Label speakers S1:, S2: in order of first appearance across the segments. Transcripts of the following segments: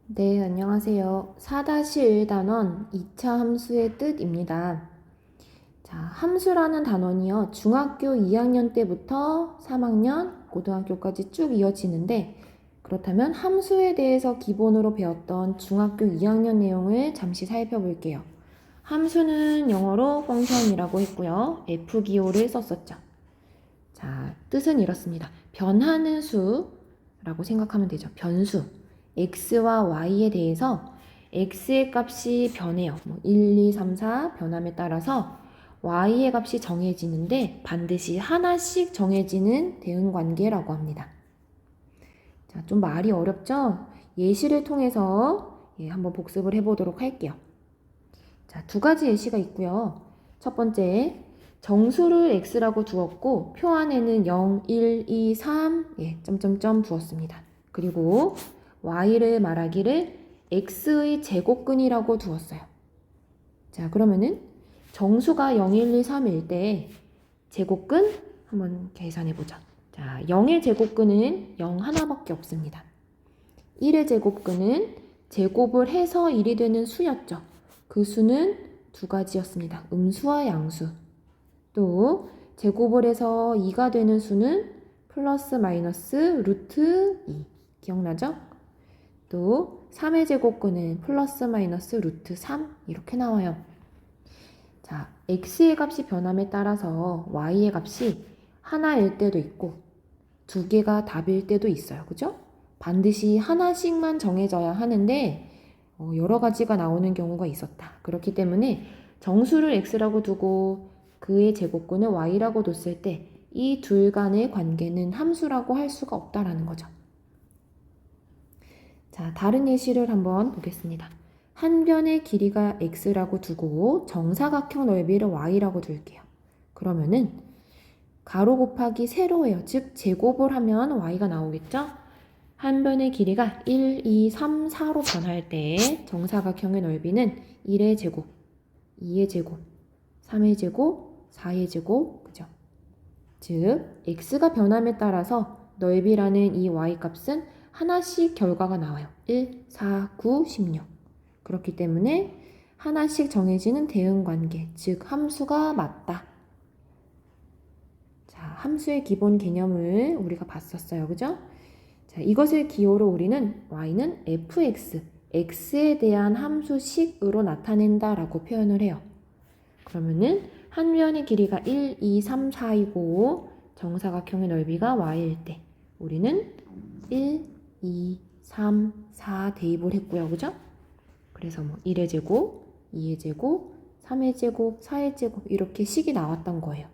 S1: 네, 안녕하세요. 4-1 단원 2차 함수의 뜻입니다. 자, 함수라는 단원이요. 중학교 2학년 때부터 3학년, 고등학교까지 쭉 이어지는데, 그렇다면 함수에 대해서 기본으로 배웠던 중학교 2학년 내용을 잠시 살펴볼게요. 함수는 영어로 펑션이라고 했고요. F기호를 썼었죠. 자, 뜻은 이렇습니다. 변하는 수라고 생각하면 되죠. 변수. x와 y에 대해서 x의 값이 변해요. 1, 2, 3, 4 변함에 따라서 y의 값이 정해지는데 반드시 하나씩 정해지는 대응관계라고 합니다. 자, 좀 말이 어렵죠? 예시를 통해서 한번 복습을 해보도록 할게요. 자, 두 가지 예시가 있고요. 첫 번째, 정수를 x라고 두었고 표 안에는 0, 1, 2, 3 점점점 두었습니다. 그리고 y를 말하기를 x의 제곱근이라고 두었어요. 자, 그러면은 정수가 0, 1, 2, 3일 때 제곱근 한번 계산해보자. 자, 0의 제곱근은 0 하나밖에 없습니다. 1의 제곱근은 제곱을 해서 1이 되는 수였죠. 그 수는 두 가지였습니다. 음수와 양수. 또 제곱을 해서 2가 되는 수는 플러스 마이너스 루트 2. 기억나죠? 또 3의 제곱근은 플러스 마이너스 루트 3 이렇게 나와요. 자, x의 값이 변함에 따라서 y의 값이 하나일 때도 있고 두 개가 답일 때도 있어요. 그죠? 반드시 하나씩만 정해져야 하는데 여러 가지가 나오는 경우가 있었다. 그렇기 때문에 정수를 x라고 두고 그의 제곱근을 y라고 뒀을 때 이 둘 간의 관계는 함수라고 할 수가 없다라는 거죠. 자, 다른 예시를 한번 보겠습니다. 한 변의 길이가 x라고 두고 정사각형 넓이를 y라고 둘게요. 그러면은 가로 곱하기 세로예요. 즉 제곱을 하면 y가 나오겠죠? 한 변의 길이가 1, 2, 3, 4로 변할 때 정사각형의 넓이는 1의 제곱, 2의 제곱, 3의 제곱, 4의 제곱, 그죠? 즉 x가 변함에 따라서 넓이라는 이 y값은 하나씩 결과가 나와요. 1, 4, 9, 16. 그렇기 때문에 하나씩 정해지는 대응관계, 즉 함수가 맞다. 자, 함수의 기본 개념을 우리가 봤었어요. 그죠? 자, 이것을 기호로 우리는 y는 fx, x에 대한 함수식으로 나타낸다라고 표현을 해요. 그러면은 한 변의 길이가 1, 2, 3, 4이고 정사각형의 넓이가 y일 때 우리는 1, 2, 3, 4 대입을 했고요. 그죠? 그래서 1의 제곱, 2의 제곱, 3의 제곱, 4의 제곱 이렇게 식이 나왔던 거예요.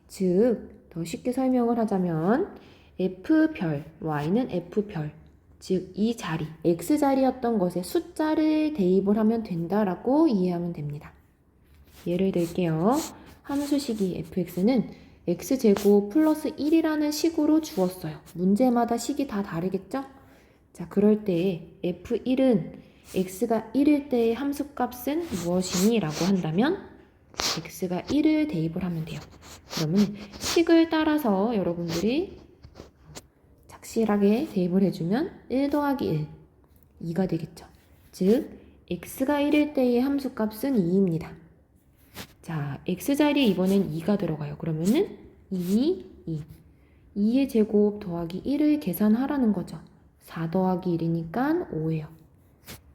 S1: 즉, 더 쉽게 설명을 하자면 F별, Y는 F별, 즉 이 자리, X자리였던 것에 숫자를 대입을 하면 된다라고 이해하면 됩니다. 예를 들게요. 함수식이 fx는 x제곱 플러스 1이라는 식으로 주었어요. 문제마다 식이 다 다르겠죠? 자, 그럴 때 f1은 x가 1일 때의 함수값은 무엇이니? 라고 한다면 x가 1을 대입을 하면 돼요. 그러면 식을 따라서 여러분들이 착실하게 대입을 해주면 1 더하기 1, 2가 되겠죠. 즉, x가 1일 때의 함수값은 2입니다. 자, x자리에 이번엔 2가 들어가요. 그러면은 2, 2. 2의 제곱 더하기 1을 계산하라는 거죠. 4 더하기 1이니까 5예요.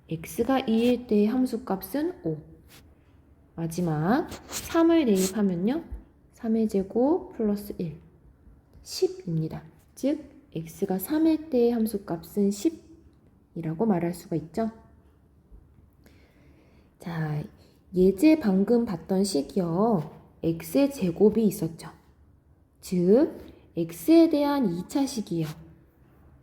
S1: x가 2일 때의 함수값은 5. 마지막 3을 대입하면요. 3의 제곱 플러스 1. 10입니다. 즉, x가 3일 때의 함수값은 10이라고 말할 수가 있죠. 자, 예제 방금 봤던 식이요. x의 제곱이 있었죠. 즉, x에 대한 2차식이에요.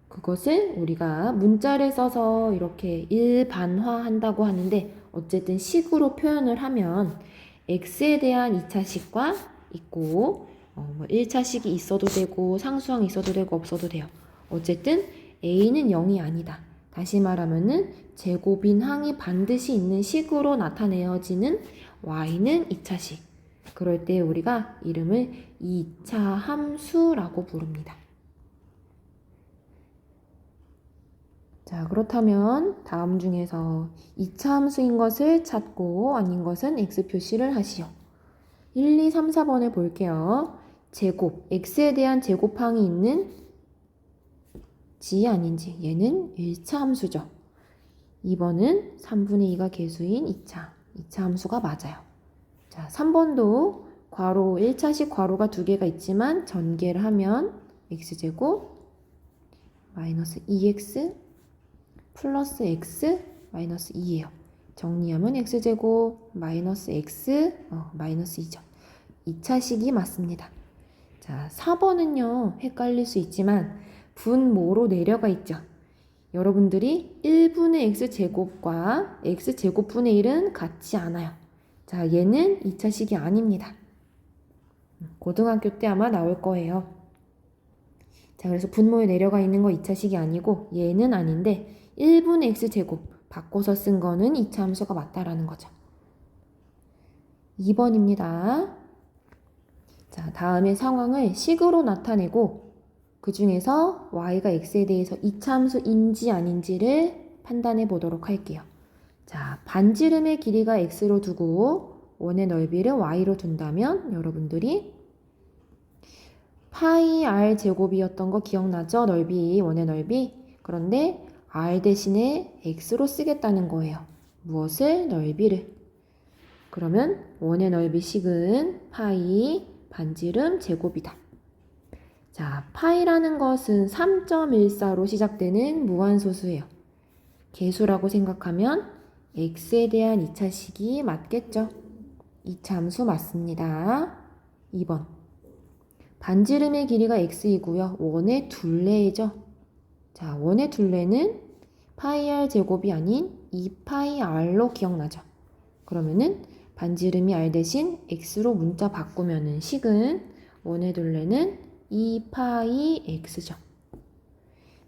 S1: 그것을 우리가 문자를 써서 이렇게 일반화한다고 하는데 어쨌든 식으로 표현을 하면 x에 대한 2차식과 있고 1차식이 있어도 되고 상수항 있어도 되고 없어도 돼요. 어쨌든 a는 0이 아니다. 다시 말하면은 제곱인 항이 반드시 있는 식으로 나타내어지는 y는 2차식. 그럴 때 우리가 이름을 2차 함수라고 부릅니다. 자, 그렇다면 다음 중에서 2차 함수인 것을 찾고 아닌 것은 X 표시를 하시오. 1, 2, 3, 4번을 볼게요. 제곱, X에 대한 제곱항이 있는 지 아닌지. 얘는 1차 함수죠. 2번은 3분의 2가 개수인 2차 함수가 맞아요. 자, 3번도 괄호 1차식 괄호가 두 개가 있지만 전개를 하면 x제곱 마이너스 2x 플러스 x 마이너스 2예요. 정리하면 x제곱 마이너스 x 마이너스 2죠. 2차식이 맞습니다. 자, 4번은요 헷갈릴 수 있지만 분모로 내려가 있죠. 여러분들이 1분의 x제곱과 x제곱분의 1은 같지 않아요. 자, 얘는 2차식이 아닙니다. 고등학교 때 아마 나올 거예요. 자, 그래서 분모에 내려가 있는 거 2차식이 아니고 얘는 아닌데 1분의 x제곱 바꿔서 쓴 거는 2차 함수가 맞다라는 거죠. 2번입니다. 자, 다음에 상황을 식으로 나타내고 그 중에서 y가 x에 대해서 2차 함수인지 아닌지를 판단해 보도록 할게요. 자, 반지름의 길이가 x로 두고 원의 넓이를 y로 둔다면 여러분들이 파이 r 제곱이었던 거 기억나죠? 넓이, 원의 넓이. 그런데 r 대신에 x로 쓰겠다는 거예요. 무엇을? 넓이를. 그러면 원의 넓이 식은 파이 반지름 제곱이다. 자, 파이라는 것은 3.14로 시작되는 무한소수예요. 개수라고 생각하면 x에 대한 2차식이 맞겠죠? 2차 함수 맞습니다. 2번. 반지름의 길이가 x이고요. 원의 둘레죠. 자, 원의 둘레는 파이 r 제곱이 아닌 2파이 r로 기억나죠? 그러면은 반지름이 r 대신 x로 문자 바꾸면은 식은 원의 둘레는 2파이 x죠.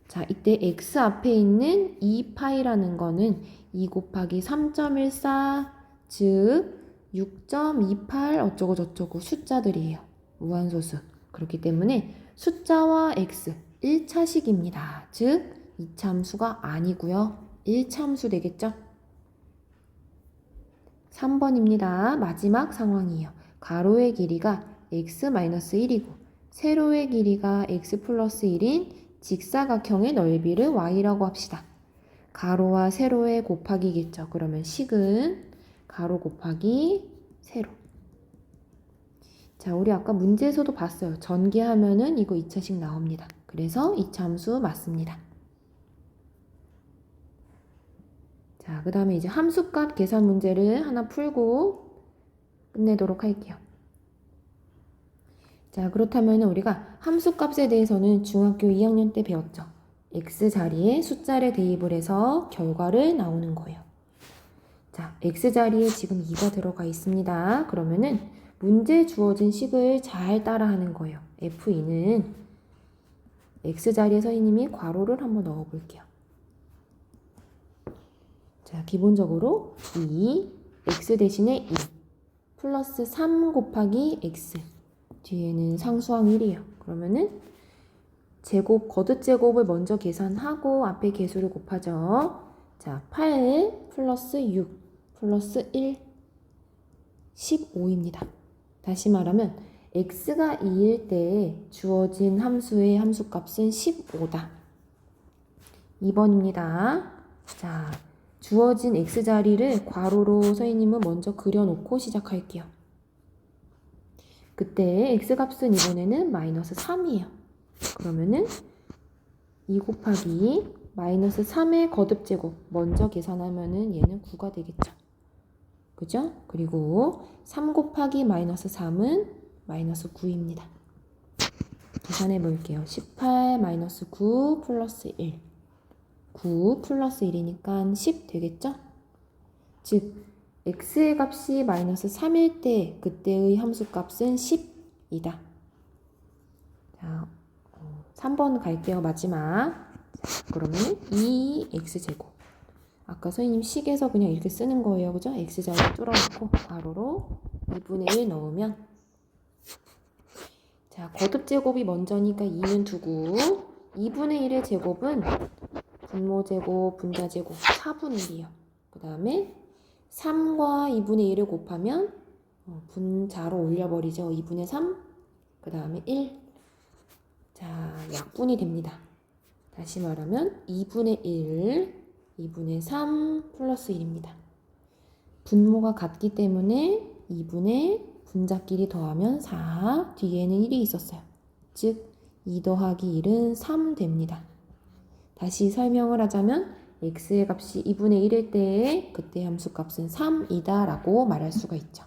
S1: 자, 이때 x 앞에 있는 2파이라는 거는 2 곱하기 3.14, 즉 6.28 어쩌고 저쩌고 숫자들이에요. 무한소수. 그렇기 때문에 숫자와 x 1차식입니다. 즉 2차 함수가 아니고요. 1차 함수 되겠죠? 3번입니다. 마지막 상황이에요. 가로의 길이가 x-1이고 세로의 길이가 x 플러스 1인 직사각형의 넓이를 y라고 합시다. 가로와 세로의 곱하기겠죠. 그러면 식은 가로 곱하기 세로. 자, 우리 아까 문제에서도 봤어요. 전개하면은 이거 2차식 나옵니다. 그래서 2차 함수 맞습니다. 자, 그 다음에 이제 함수값 계산 문제를 하나 풀고 끝내도록 할게요. 자, 그렇다면 우리가 함수값에 대해서는 중학교 2학년 때 배웠죠. x자리에 숫자를 대입을 해서 결과를 나오는 거예요. 자, x자리에 지금 2가 들어가 있습니다. 그러면은 문제 주어진 식을 잘 따라하는 거예요. F2는 x자리에 선생님이 괄호를 한번 넣어 볼게요. 자, 기본적으로 2, x 대신에 2 플러스 3 곱하기 x 뒤에는 상수항 1이에요. 그러면은 제곱, 거듭제곱을 먼저 계산하고 앞에 개수를 곱하죠. 자, 8 플러스 6 플러스 1 15입니다. 다시 말하면 x가 2일 때 주어진 함수의 함수값은 15다. 2번입니다. 자, 주어진 x자리를 괄호로 선생님은 먼저 그려놓고 시작할게요. 그때 x값은 이번에는 마이너스 3이에요. 그러면은 2 곱하기 마이너스 3의 거듭제곱 먼저 계산하면은 얘는 9가 되겠죠. 그죠? 그리고 3 곱하기 마이너스 3은 마이너스 9입니다. 계산해 볼게요. 18 마이너스 9 플러스 1 9 플러스 1이니까 10 되겠죠? 즉 x의 값이 마이너스 3일 때 그때의 함수값은 10이다. 자, 3번 갈게요. 마지막. 자, 그러면 2x제곱. 아까 선생님 식에서 그냥 이렇게 쓰는 거예요. 그죠? x자리 뚫어놓고 괄호로 2분의 1 넣으면 자, 거듭제곱이 먼저니까 2는 두고 2분의 1의 제곱은 분모제곱, 분자제곱 4분의 1이요. 그 다음에 3과 2분의 1을 곱하면 분자로 올려버리죠. 2분의 3, 그 다음에 1. 자, 약분이 됩니다. 다시 말하면 2분의 1, 2분의 3 플러스 1입니다. 분모가 같기 때문에 2분의 분자끼리 더하면 4, 뒤에는 1이 있었어요. 즉, 2 더하기 1은 3 됩니다. 다시 설명을 하자면 x의 값이 2분의 1일 때 그때 함수 값은 3이다 라고 말할 수가 있죠.